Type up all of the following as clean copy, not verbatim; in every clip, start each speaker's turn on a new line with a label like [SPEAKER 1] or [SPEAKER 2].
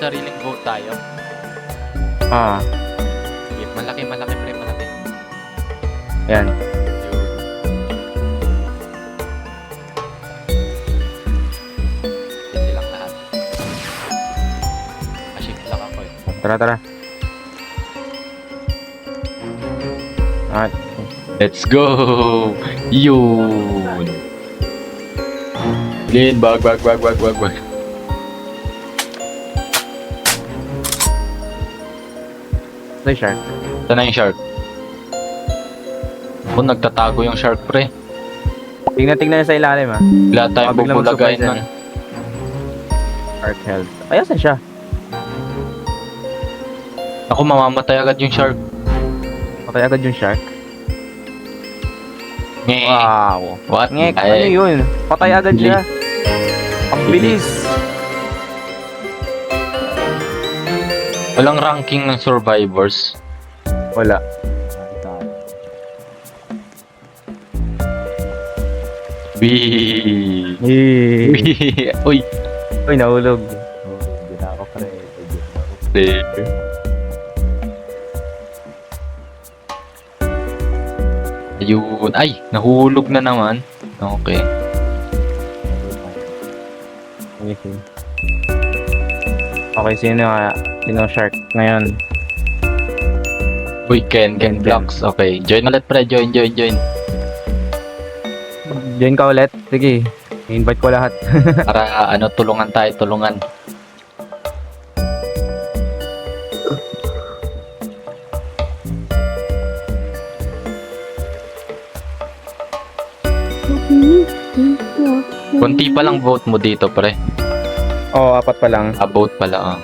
[SPEAKER 1] sariling boat tayo.
[SPEAKER 2] Ah,
[SPEAKER 1] Sige, malaki, pre, malaki.
[SPEAKER 2] yan.
[SPEAKER 1] Yun. Hindi lang lahat. Aship lang ako eh.
[SPEAKER 2] Tara, tara. At,
[SPEAKER 1] Let's go! Yun! Lin, bag.
[SPEAKER 2] play shark.
[SPEAKER 1] Ito na yung shark. Oh, nagtatago yung shark, pre.
[SPEAKER 2] Tingnan sa ilalim, ha.
[SPEAKER 1] Wala tayong
[SPEAKER 2] Baka biglang
[SPEAKER 1] bubulagayin
[SPEAKER 2] mag-surprise
[SPEAKER 1] nun.
[SPEAKER 2] Shark health. Ay, asan siya?
[SPEAKER 1] Ako, mamamatay agad yung shark.
[SPEAKER 2] Patay agad yung shark.
[SPEAKER 1] Ngek.
[SPEAKER 2] Wow.
[SPEAKER 1] What?
[SPEAKER 2] Ngek, ano
[SPEAKER 1] Ay,
[SPEAKER 2] yun? Patay agad siya. Ang bilis.
[SPEAKER 1] walang ranking ng survivors.
[SPEAKER 2] Wala.
[SPEAKER 1] Wee!
[SPEAKER 2] Yee.
[SPEAKER 1] Wee! Uy!
[SPEAKER 2] Uy, nahulog.
[SPEAKER 3] Hindi na ako pre.
[SPEAKER 1] Ayun. Ay! Nahulog na naman. Okay.
[SPEAKER 2] Okay, sino shark ngayon?
[SPEAKER 1] Uy, Ken Blocks. Okay. Join ulit, pre. Join.
[SPEAKER 2] Join ka ulit. Sige. I-invite ko lahat.
[SPEAKER 1] Para tulungan tayo, tulungan. Kunti pa lang vote mo dito, pre.
[SPEAKER 2] Oo, 4 pa lang.
[SPEAKER 1] Vote pala,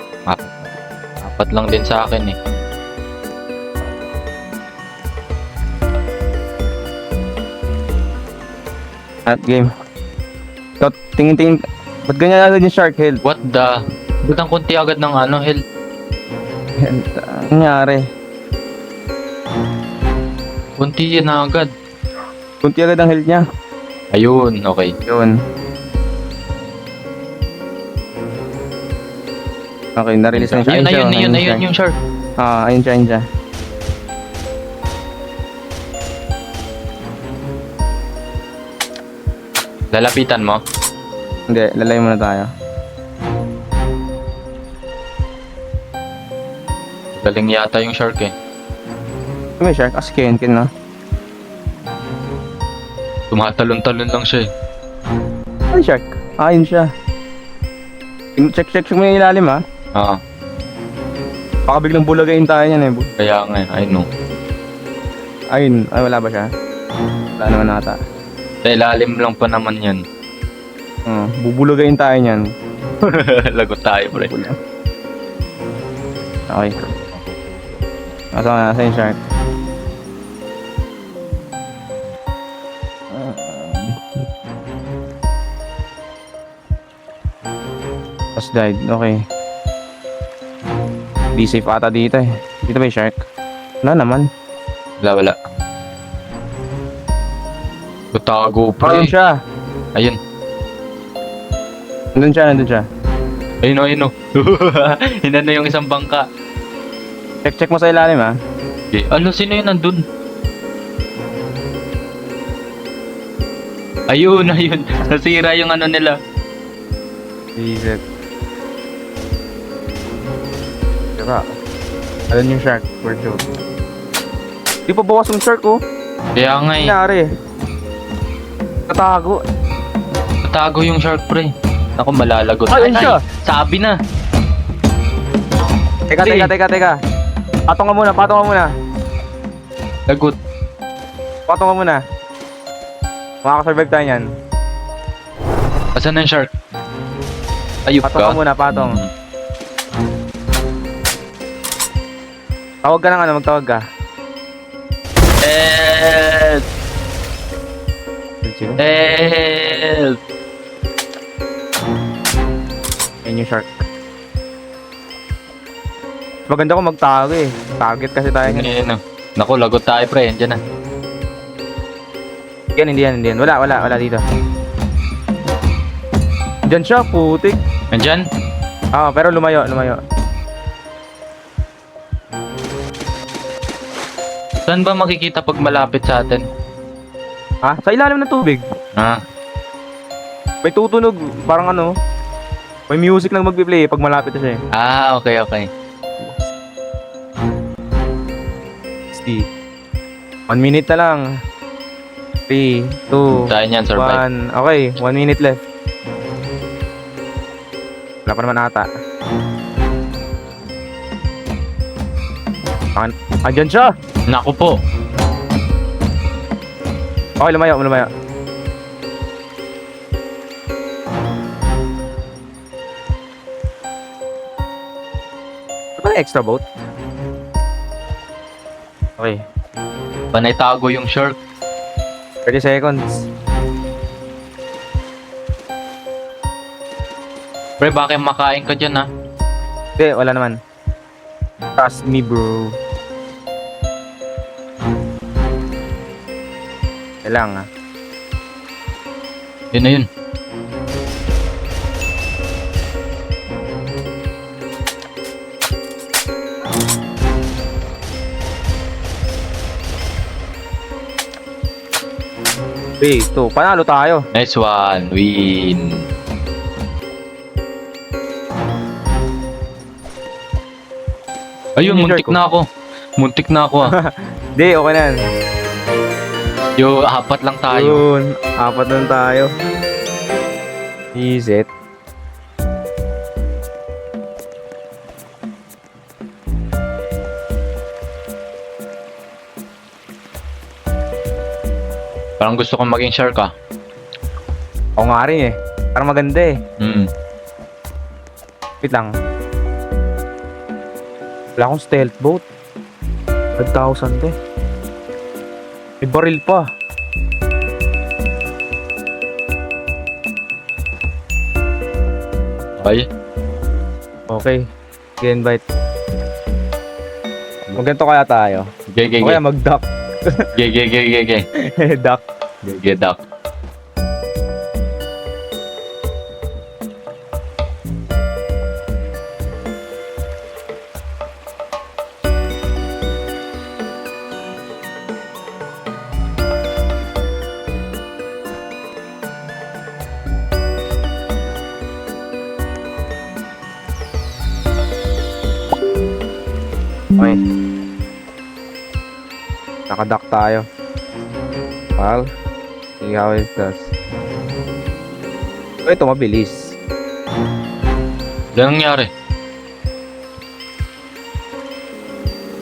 [SPEAKER 1] apat lang din sa akin eh.
[SPEAKER 2] At game. So, tingin. Ba't ganyan agad yung shark health?
[SPEAKER 1] What the? Ba't ang kunti agad ng health?
[SPEAKER 2] Ano nangyari?
[SPEAKER 1] Kunti yun na agad.
[SPEAKER 2] Kunti agad ang health niya.
[SPEAKER 1] Ayun, okay.
[SPEAKER 2] Yun. Okay, na-release na siya.
[SPEAKER 1] Ayun yung shark.
[SPEAKER 2] Ayun siya.
[SPEAKER 1] Lalapitan mo.
[SPEAKER 2] Hindi, lalay muna tayo.
[SPEAKER 1] Galing yata yung shark eh.
[SPEAKER 2] May shark? As Ken, no?
[SPEAKER 1] Tumatalon-talon lang siya eh.
[SPEAKER 2] Ay, shark. Ayun siya. Check mo yung ilalim, ha?
[SPEAKER 1] Oo,
[SPEAKER 2] Baka biglang bulagayin tayo yan, eh.
[SPEAKER 1] kaya nga eh. I know.
[SPEAKER 2] Ayun. Ay, wala ba siya? Wala naman ata.
[SPEAKER 1] Sa ilalim lang pa naman yan.
[SPEAKER 2] Bubulagayin tayo niyan.
[SPEAKER 1] Lagot tayo, pre.
[SPEAKER 2] Okay. Nasa yung shark. Just died. Okay. Be safe ata dito eh. Dito ba yung shark? Wala naman.
[SPEAKER 1] Wala. Tutago, pre.
[SPEAKER 2] Ayun siya.
[SPEAKER 1] Ayun.
[SPEAKER 2] Nandun siya.
[SPEAKER 1] Ayun o. Hinano yung isang bangka.
[SPEAKER 2] Check mo sa ilalim, ha.
[SPEAKER 1] Okay. Sino yun nandun? Ayun. Nasira yung nila.
[SPEAKER 2] Visit. Diba? Alam yung shark. For sure. Di pa bawas yung shark, oh.
[SPEAKER 1] Kaya nga eh.
[SPEAKER 2] Nangyari. Katago.
[SPEAKER 1] Tatago yung shark, pre. Ako, malalagot.
[SPEAKER 2] Ayun siya.
[SPEAKER 1] Sabi na.
[SPEAKER 2] Teka. Patong ka muna.
[SPEAKER 1] Lagot.
[SPEAKER 2] Patong ka muna. Makakasurvive tayo niyan.
[SPEAKER 1] Asan na yung shark? Ayup
[SPEAKER 2] Patong ka muna, patong. Tawag ka ng magtawag ka.
[SPEAKER 1] Help! Help!
[SPEAKER 2] Ayun yung shark. Maganda ko magtago eh. Target kasi tayo ngayon.
[SPEAKER 1] Naku, lagot tayo, pre. Andiyan na.
[SPEAKER 2] Hindi yan. Wala dito. Diyan siya, putik.
[SPEAKER 1] Andiyan?
[SPEAKER 2] Pero lumayo.
[SPEAKER 1] Saan ba makikita pag malapit sa atin?
[SPEAKER 2] Sa ilalim ng tubig. May tutunog, parang ano, may music lang magpi-play pag malapit na siya eh.
[SPEAKER 1] Okay.
[SPEAKER 2] See. 1 minute na lang. 3, 2,
[SPEAKER 1] Saan yan, survive?
[SPEAKER 2] 1. Okay, 1 minute left. Wala pa naman ata. Andyan siya!
[SPEAKER 1] Naku po.
[SPEAKER 2] Okay, lumayo. Ano ba yung extra boat? Okay,
[SPEAKER 1] Panay tago yung shark.
[SPEAKER 2] 30 seconds.
[SPEAKER 1] Pre, bakit makain ka dyan, ha?
[SPEAKER 2] Hindi, wala naman. Trust me, bro. Kailangan.
[SPEAKER 1] Yun na yun.
[SPEAKER 2] Three, 2, panalo tayo.
[SPEAKER 1] Nice one. Win. Ayun,
[SPEAKER 2] Yun yung
[SPEAKER 1] muntik
[SPEAKER 2] shark,
[SPEAKER 1] na ako. Muntik na ako, ah.
[SPEAKER 2] Hindi, okay na yan.
[SPEAKER 1] Yo, apat lang tayo.
[SPEAKER 2] Yun, 4 lang tayo. Easy.
[SPEAKER 1] Parang gusto kong maging shark, ah.
[SPEAKER 2] Ako nga rin eh. Parang maganda eh. Wait lang. Wala akong stealth boat. 5,000 eh. May baril pa.
[SPEAKER 1] Okay.
[SPEAKER 2] Okay. Invite. Magganto kaya tayo.
[SPEAKER 1] Okay.
[SPEAKER 2] O kaya mag-duck.
[SPEAKER 1] Okay.
[SPEAKER 2] Duck.
[SPEAKER 1] Get up.
[SPEAKER 2] Okay. Nakaduck tayo. Well, see how it does. Ito mabilis.
[SPEAKER 1] Yan nangyari.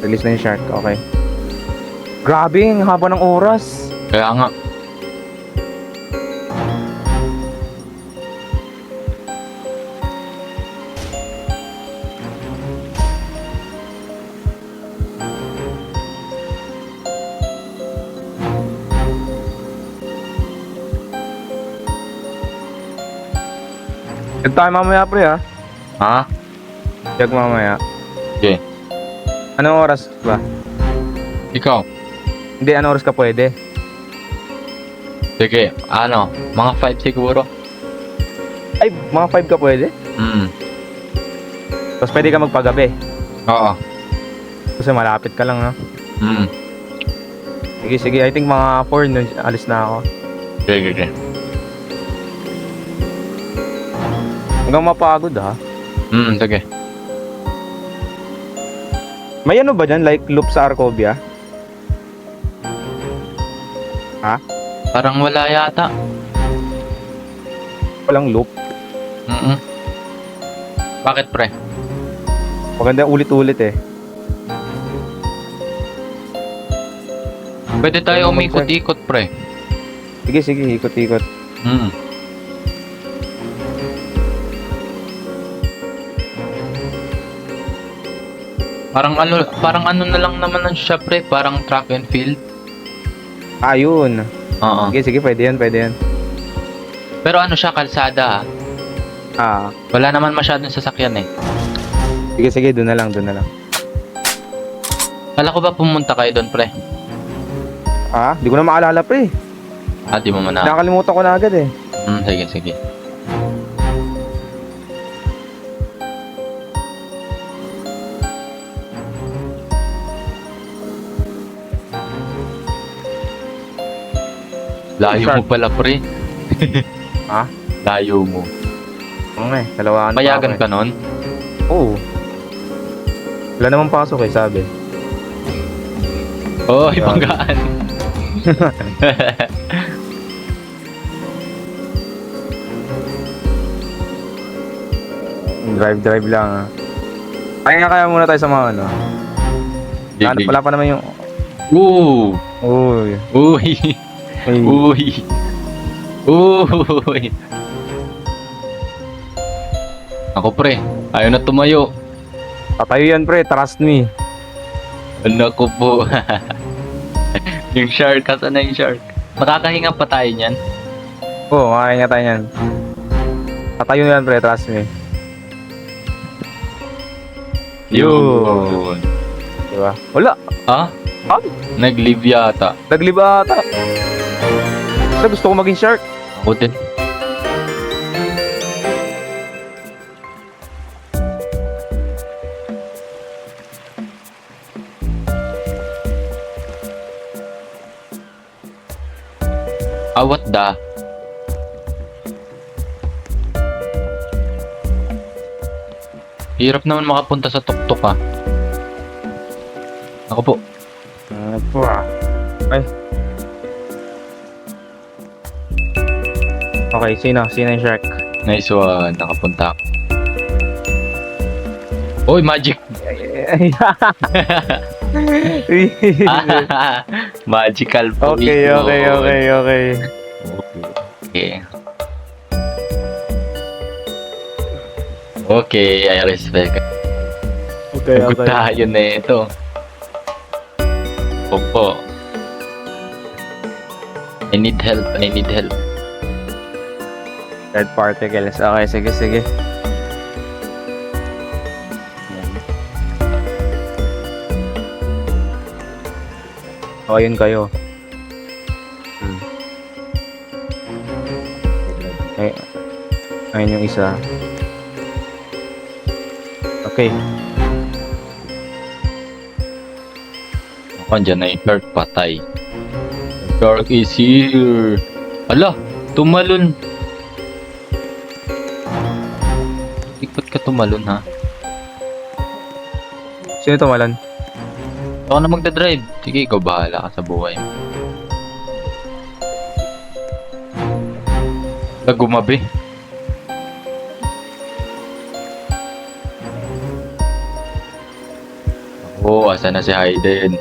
[SPEAKER 2] Release na yung shark. Okay. Grabe, ang haba ng oras.
[SPEAKER 1] Kaya nga.
[SPEAKER 2] Check tayo mamaya pre ha.
[SPEAKER 1] Ha?
[SPEAKER 2] Check mamaya.
[SPEAKER 1] Okay.
[SPEAKER 2] Anong oras ba?
[SPEAKER 1] Ikaw?
[SPEAKER 2] Hindi, anong oras ka pwede?
[SPEAKER 1] Sige, ano? Mga 5 siguro?
[SPEAKER 2] Ay, mga 5 ka pwede? Tapos pwede ka magpagabi.
[SPEAKER 1] Oo.
[SPEAKER 2] Kasi malapit ka lang ha. Sige, I think mga 4 nun, alis na ako.
[SPEAKER 1] Okay.
[SPEAKER 2] Hanggang mapagod ha.
[SPEAKER 1] Sige.
[SPEAKER 2] May ano ba dyan? Like loop sa Arcovia?
[SPEAKER 1] Parang wala yata.
[SPEAKER 2] Walang loop.
[SPEAKER 1] Bakit, pre?
[SPEAKER 2] Maganda ulit-ulit eh.
[SPEAKER 1] Pwede tayo umikot-ikot, pre.
[SPEAKER 2] Sige, ikot-ikot.
[SPEAKER 1] Parang ano na lang naman ang siya, pre. Parang track and field.
[SPEAKER 2] Ayun.
[SPEAKER 1] Oo.
[SPEAKER 2] Sige, pwede yan.
[SPEAKER 1] Pero ano siya, kalsada, ah. Wala naman masyadong sasakyan eh.
[SPEAKER 2] Sige, doon na lang.
[SPEAKER 1] Kala ko ba pumunta kayo doon, pre?
[SPEAKER 2] Di ko na maalala pre.
[SPEAKER 1] Di mo man na.
[SPEAKER 2] Nakakalimutan ko na agad eh.
[SPEAKER 1] Sige. Layo mo pala, pre.
[SPEAKER 2] Ha?
[SPEAKER 1] Layo mo.
[SPEAKER 2] Oo nga eh, dalawaan pa
[SPEAKER 1] Payagan
[SPEAKER 2] ako
[SPEAKER 1] ka nun?
[SPEAKER 2] eh. Oo. Wala namang pasok eh, sabi.
[SPEAKER 1] Oh,
[SPEAKER 2] Payagan.
[SPEAKER 1] ibanggaan.
[SPEAKER 2] Drive lang ah. Kaya muna tayo sa mga ano. Wala pa naman yung...
[SPEAKER 1] Ooh!
[SPEAKER 2] Uy.
[SPEAKER 1] Uy!
[SPEAKER 2] Uy.
[SPEAKER 1] Uy! Uy! Ako pre, ayaw na tumayo.
[SPEAKER 2] Tatayo yan pre, trust me.
[SPEAKER 1] Ano ko po. Yung shark, kasa na yung shark. Makakahinga pa tayo niyan.
[SPEAKER 2] Oo, makakain nga tayo yan. Tatayo yan pre, trust me.
[SPEAKER 1] Yun.
[SPEAKER 2] Diba? Wala.
[SPEAKER 1] Ha?
[SPEAKER 2] Ah?
[SPEAKER 1] Nag-leave yata.
[SPEAKER 2] Nagliba ata. Pero gusto ko maging shark.
[SPEAKER 1] Ako din. What the? Hirap naman makapunta sa tuktok ah. Ako po.
[SPEAKER 2] Ano po ah. Ay. Okay, sino? Sino yung shark?
[SPEAKER 1] Nice one. Nakapunta ako. Oy, magic! Magical po.
[SPEAKER 2] Okay.
[SPEAKER 1] Okay. Okay, I respect.
[SPEAKER 2] Okay,
[SPEAKER 1] Good tayo na ito. Opo. I need help.
[SPEAKER 2] Red particles. Okay, sige. O, ayun kayo. Ay, ayun yung isa. Okay.
[SPEAKER 1] Andyan na yung shark, patay. The shark is here. Ala, tumalon. Ikot ka tumalon ha.
[SPEAKER 2] Sino tumalan?
[SPEAKER 1] Ako na magdadrive. Sige, ikaw bahala ka sa buhay mo. Gumabi. Oo, asa na si Hayden?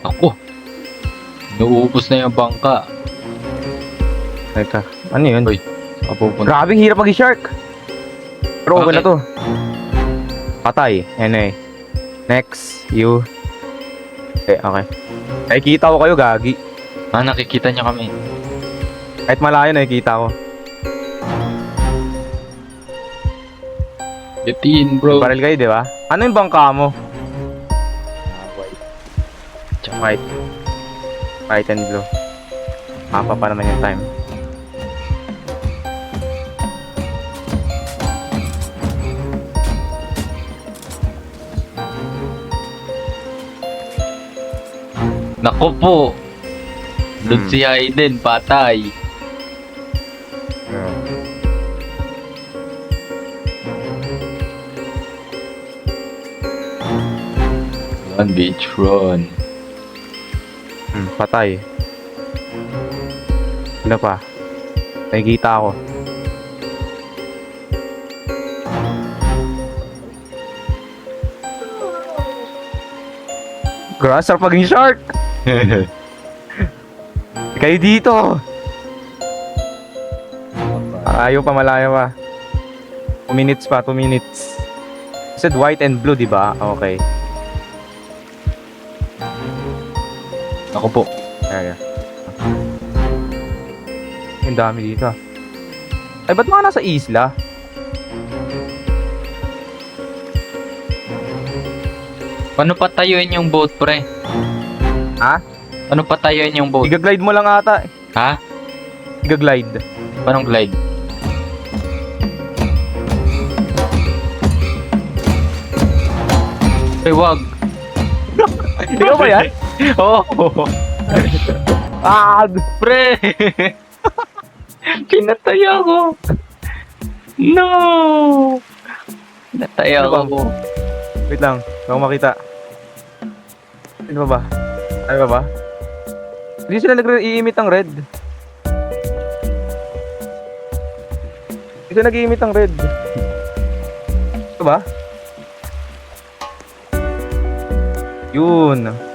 [SPEAKER 1] Ako. Nauubos na yung bangka.
[SPEAKER 2] Teka, ano yun?
[SPEAKER 1] Uy, saan ka pupunta?
[SPEAKER 2] Grabe, hirap maging shark. Pero okay na
[SPEAKER 1] Bakit?
[SPEAKER 2] to. Patay. Anyway. Next, you. Okay. Nakikita ko kayo, gagi.
[SPEAKER 1] Ah, nakikita niya kami.
[SPEAKER 2] Kahit malayo, nakikita ko.
[SPEAKER 1] Get in, bro.
[SPEAKER 2] Baril kayo, di ba? Ano yung bangka mo? White. White and blue. Mapa pa naman yung time.
[SPEAKER 1] Nako po. Doon si Hayden, patay. Run, bitch, run.
[SPEAKER 2] Patay. Ano pa? Nakikita ako. Grass, sarap maging shark! Kayo dito! Ayaw pa, malayo pa. 2 minutes pa, 2 minutes. Said white and blue, di ba? Okay.
[SPEAKER 1] Ako po.
[SPEAKER 2] Kaya. Ang dami dito. Ay, ba't mga nasa isla?
[SPEAKER 1] Paano patayuin yung boat, pre?
[SPEAKER 2] Ha?
[SPEAKER 1] Paano patayuin yung boat?
[SPEAKER 2] Iga-glide mo lang ata.
[SPEAKER 1] Ha?
[SPEAKER 2] Iga-glide.
[SPEAKER 1] Paano glide? Ay, wag.
[SPEAKER 2] Ikaw ba yan?
[SPEAKER 1] Oh! Pre! Pinatay ako! No! Pinatay
[SPEAKER 2] Ano ba?
[SPEAKER 1] ako.
[SPEAKER 2] Wait lang, baka makita. Ano ba ba? Ano ba ba? Hindi sila nag-i-emit ng red. Hindi sila nag-i-emit ng red. Ito ba? Yun.